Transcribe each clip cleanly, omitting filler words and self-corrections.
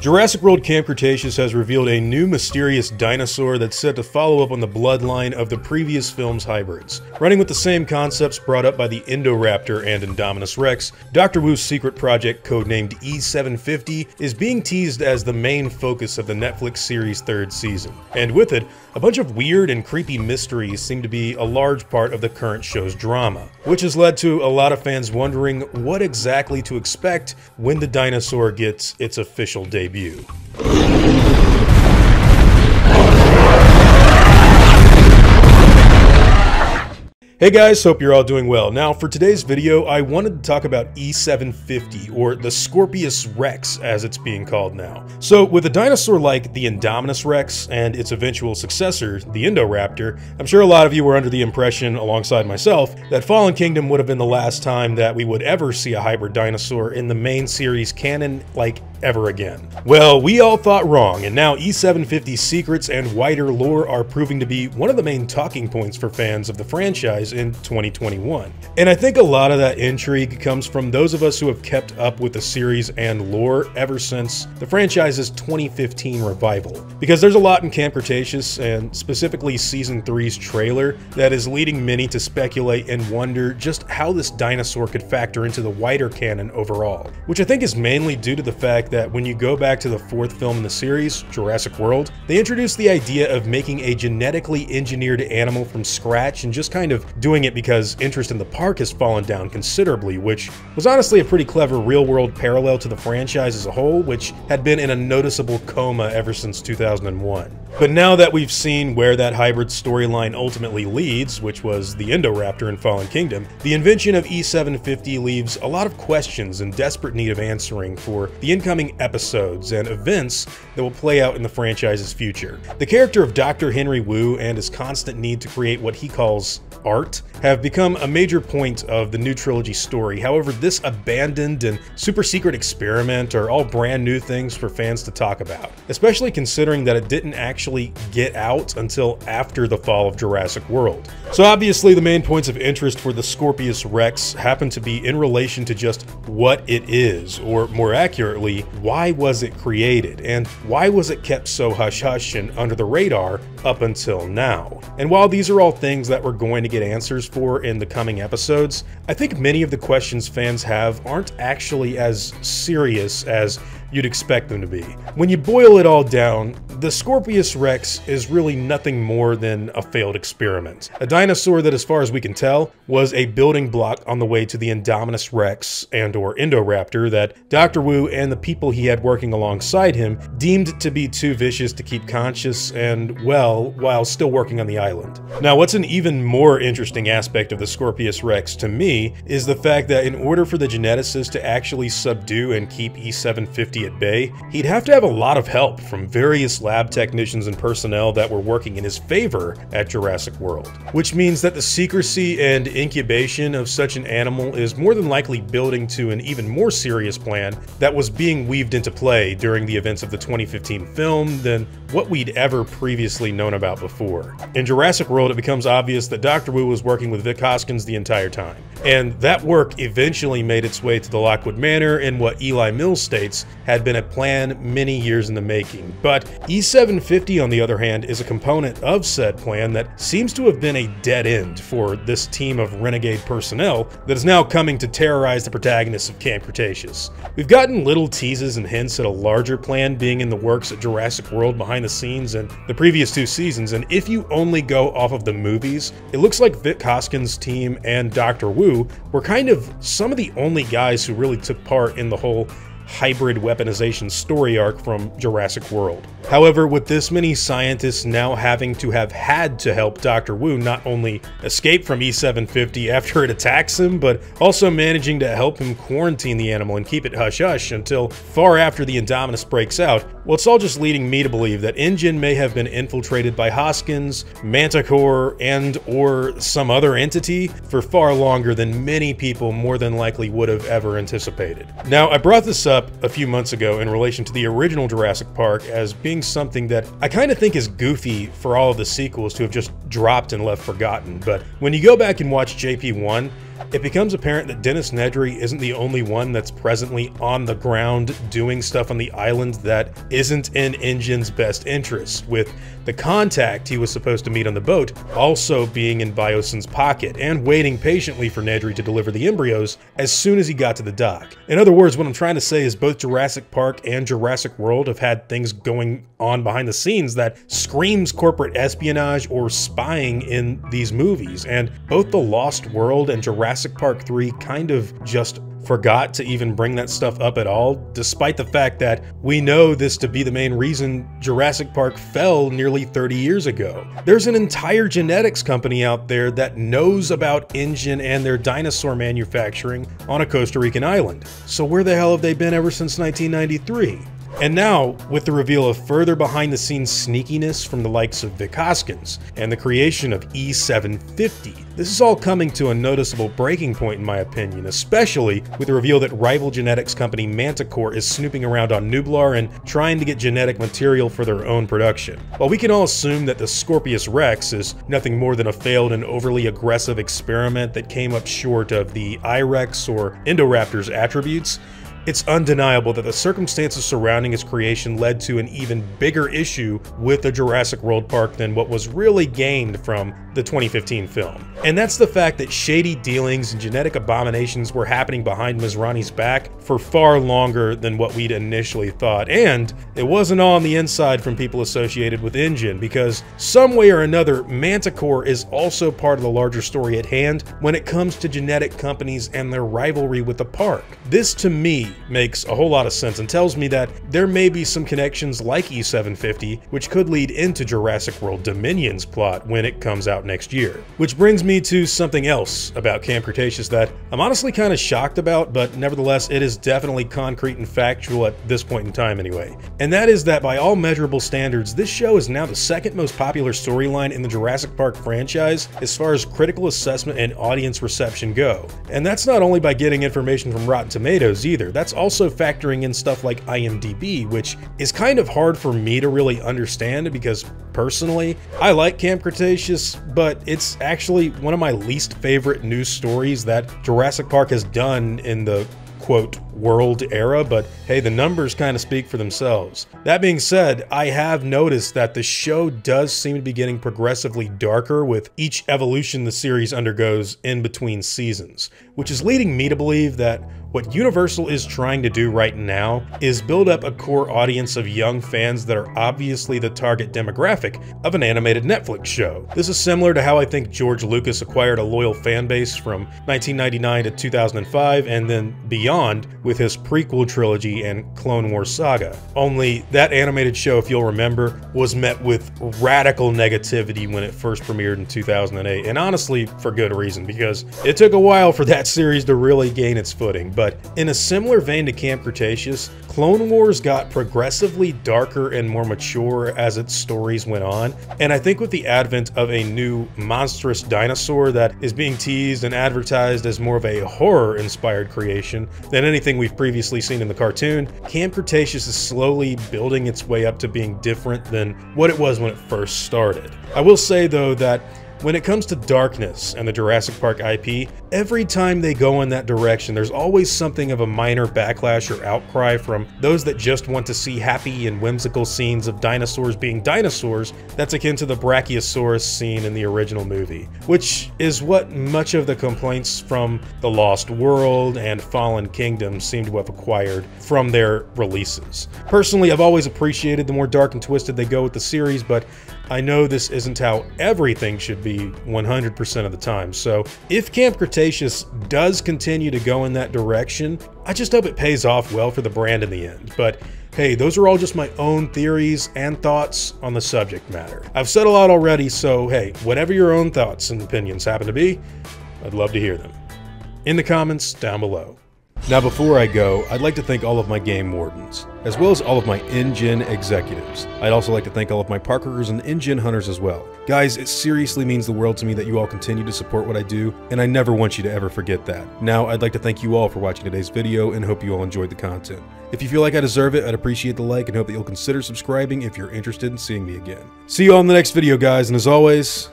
Jurassic World Camp Cretaceous has revealed a new mysterious dinosaur that's set to follow up on the bloodline of the previous film's hybrids. Running with the same concepts brought up by the Indoraptor and Indominus Rex, Dr. Wu's secret project, codenamed E750, is being teased as the main focus of the Netflix series' third season. And with it, a bunch of weird and creepy mysteries seem to be a large part of the current show's drama, which has led to a lot of fans wondering what exactly to expect when the dinosaur gets its official debut. Hey guys, hope you're all doing well. Now for today's video, I wanted to talk about E750, or the Scorpius Rex as it's being called now. So with a dinosaur like the Indominus Rex and its eventual successor, the Indoraptor, I'm sure a lot of you were under the impression, alongside myself, that Fallen Kingdom would have been the last time that we would ever see a hybrid dinosaur in the main series canon like ever again. Well, we all thought wrong, and now E750's secrets and wider lore are proving to be one of the main talking points for fans of the franchise in 2021. And I think a lot of that intrigue comes from those of us who have kept up with the series and lore ever since the franchise's 2015 revival. Because there's a lot in Camp Cretaceous, and specifically Season 3's trailer, that is leading many to speculate and wonder just how this dinosaur could factor into the wider canon overall. Which I think is mainly due to the fact that when you go back to the fourth film in the series, Jurassic World, they introduced the idea of making a genetically engineered animal from scratch and just kind of doing it because interest in the park has fallen down considerably, which was honestly a pretty clever real-world parallel to the franchise as a whole, which had been in a noticeable coma ever since 2001. But now that we've seen where that hybrid storyline ultimately leads, which was the Indoraptor in Fallen Kingdom, the invention of E750 leaves a lot of questions in desperate need of answering for the incoming episodes and events that will play out in the franchise's future. The character of Dr. Henry Wu and his constant need to create what he calls art have become a major point of the new trilogy story. However, this abandoned and super secret experiment are all brand new things for fans to talk about, especially considering that it didn't actually get out until after the fall of Jurassic World. So obviously the main points of interest for the Scorpius Rex happen to be in relation to just what it is, or more accurately, why was it created, and why was it kept so hush-hush and under the radar up until now. And while these are all things that we're going to get answers for in the coming episodes, I think many of the questions fans have aren't actually as serious as you'd expect them to be. When you boil it all down, the Scorpius Rex is really nothing more than a failed experiment. A dinosaur that, as far as we can tell, was a building block on the way to the Indominus Rex and/or Indoraptor that Dr. Wu and the people he had working alongside him deemed to be too vicious to keep conscious and well while still working on the island. Now, what's an even more interesting aspect of the Scorpius Rex to me is the fact that in order for the geneticist to actually subdue and keep E750 at bay, he'd have to have a lot of help from various lab technicians and personnel that were working in his favor at Jurassic World. Which means that the secrecy and incubation of such an animal is more than likely building to an even more serious plan that was being weaved into play during the events of the 2015 film than what we'd ever previously known about before. In Jurassic World, it becomes obvious that Dr. Wu was working with Vic Hoskins the entire time. And that work eventually made its way to the Lockwood Manor in what Eli Mills states had been a plan many years in the making. But E750, on the other hand, is a component of said plan that seems to have been a dead end for this team of renegade personnel that is now coming to terrorize the protagonists of Camp Cretaceous. We've gotten little teases and hints at a larger plan being in the works at Jurassic World behind the scenes in the previous two seasons, and if you only go off of the movies, it looks like Vic Hoskins' team and Dr. Wu were kind of some of the only guys who really took part in the whole hybrid weaponization story arc from Jurassic World. However, with this many scientists now having to have had to help Dr. Wu not only escape from E750 after it attacks him, but also managing to help him quarantine the animal and keep it hush-hush until far after the Indominus breaks out, well, it's all just leading me to believe that InGen may have been infiltrated by Hoskins, Manticore, and/or some other entity for far longer than many people more than likely would have ever anticipated. Now, I brought this up a few months ago in relation to the original Jurassic Park as being something that I kind of think is goofy for all of the sequels to have just dropped and left forgotten, but when you go back and watch JP1, it becomes apparent that Dennis Nedry isn't the only one that's presently on the ground doing stuff on the island that isn't in InGen's best interest, with the contact he was supposed to meet on the boat also being in Biosyn's pocket and waiting patiently for Nedry to deliver the embryos as soon as he got to the dock. In other words, what I'm trying to say is both Jurassic Park and Jurassic World have had things going on behind the scenes that screams corporate espionage or spying in these movies, and both The Lost World and Jurassic Park 3 kind of just forgot to even bring that stuff up at all, despite the fact that we know this to be the main reason Jurassic Park fell nearly 30 years ago. There's an entire genetics company out there that knows about InGen and their dinosaur manufacturing on a Costa Rican island. So where the hell have they been ever since 1993? And now, with the reveal of further behind-the-scenes sneakiness from the likes of Vic Hoskins and the creation of E750, this is all coming to a noticeable breaking point in my opinion, especially with the reveal that rival genetics company Manticore is snooping around on Nublar and trying to get genetic material for their own production. While we can all assume that the Scorpius Rex is nothing more than a failed and overly aggressive experiment that came up short of the I-Rex or Indoraptor's attributes, it's undeniable that the circumstances surrounding its creation led to an even bigger issue with the Jurassic World Park than what was really gained from the 2015 film. And that's the fact that shady dealings and genetic abominations were happening behind Masrani's back for far longer than what we'd initially thought. And it wasn't all on the inside from people associated with InGen, because some way or another, Manticore is also part of the larger story at hand when it comes to genetic companies and their rivalry with the park. This, to me, makes a whole lot of sense and tells me that there may be some connections like E750 which could lead into Jurassic World Dominion's plot when it comes out next year. Which brings me to something else about Camp Cretaceous that I'm honestly kind of shocked about, but nevertheless it is definitely concrete and factual at this point in time anyway. And that is that by all measurable standards, this show is now the second most popular storyline in the Jurassic Park franchise as far as critical assessment and audience reception go. And that's not only by getting information from Rotten Tomatoes either, that's also factoring in stuff like IMDb, which is kind of hard for me to really understand because personally, I like Camp Cretaceous, but it's actually one of my least favorite news stories that Jurassic Park has done in the quote world era, but hey, the numbers kind of speak for themselves. That being said, I have noticed that the show does seem to be getting progressively darker with each evolution the series undergoes in between seasons, which is leading me to believe that what Universal is trying to do right now is build up a core audience of young fans that are obviously the target demographic of an animated Netflix show. This is similar to how I think George Lucas acquired a loyal fan base from 1999 to 2005 and then beyond with his prequel trilogy and Clone Wars saga. Only that animated show, if you'll remember, was met with radical negativity when it first premiered in 2008, and honestly for good reason, because it took a while for that series to really gain its footing. But in a similar vein to Camp Cretaceous, Clone Wars got progressively darker and more mature as its stories went on, and I think with the advent of a new monstrous dinosaur that is being teased and advertised as more of a horror-inspired creation than anything we've previously seen in the cartoon, Camp Cretaceous is slowly building its way up to being different than what it was when it first started. I will say though that when it comes to darkness and the Jurassic Park IP, every time they go in that direction, there's always something of a minor backlash or outcry from those that just want to see happy and whimsical scenes of dinosaurs being dinosaurs that's akin to the Brachiosaurus scene in the original movie, which is what much of the complaints from The Lost World and Fallen Kingdom seem to have acquired from their releases. Personally, I've always appreciated the more dark and twisted they go with the series, but I know this isn't how everything should be 100% of the time, so if Camp Cretaceous does continue to go in that direction, I just hope it pays off well for the brand in the end. But hey, those are all just my own theories and thoughts on the subject matter. I've said a lot already, so hey, whatever your own thoughts and opinions happen to be, I'd love to hear them in the comments down below. Now before I go, I'd like to thank all of my game wardens, as well as all of my InGen executives. I'd also like to thank all of my park workers and InGen hunters as well. Guys, it seriously means the world to me that you all continue to support what I do, and I never want you to ever forget that. Now, I'd like to thank you all for watching today's video and hope you all enjoyed the content. If you feel like I deserve it, I'd appreciate the like and hope that you'll consider subscribing if you're interested in seeing me again. See you all in the next video, guys, and as always,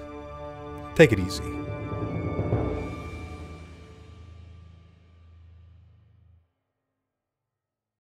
take it easy.